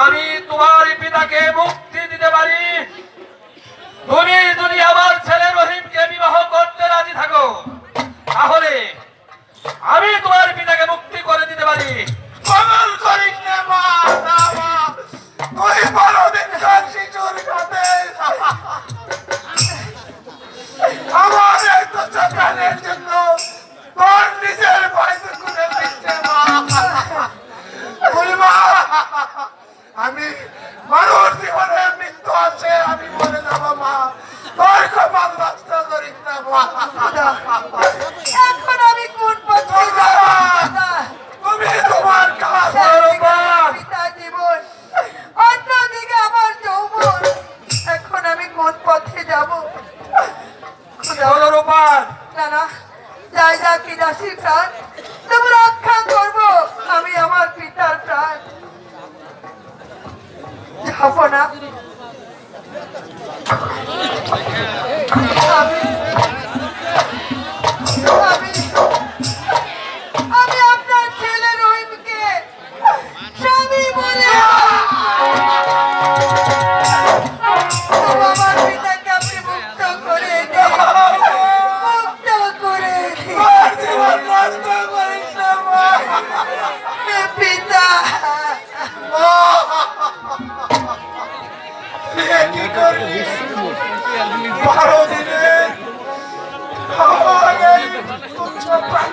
আমি তোমার পিতাকে মুক্তি দিতে পারি, তুমি যদি আমার ছেলে রহিমকে বিবাহ করতে রাজি থাকো, তাহলে আমি তোমার পিতাকে মুক্তি করে দিতে পারি। কমল করিস না মা, না মা, তুই বড় দিন খান শিশুর সাথে আমার এই তো সকালের জন্য তোর নিজের পয়সা খুলে দিচ্ছে মা। মা, আমি মানুষ জীবনে মৃত্যু আছে, আমি মরে যাব মা, তোর কপাল নষ্ট করিস না মা। এখন আমি কোন পথে তুমি তোমার কাজ পিতা জীবন, অন্যদিকে আমার যৌবন, এখন আমি কোন পথে যাব? রূপান না না, যাই যা দাসীর প্রাণ তবু রক্ষা করব আমি আমার পিতার প্রাণ। যাবো না আমি আমি আমি আপনার ছেলে রহিমকে স্বামী বলে তবু আমার পিতাকে আপনি মুক্ত করে দিন, মুক্ত করে দিন। তোর জীবন নষ্ট করিস না মা। পিতা মা, তুই এ কি করলি? 12 দিনে আমার এই পুত্র প্রাণ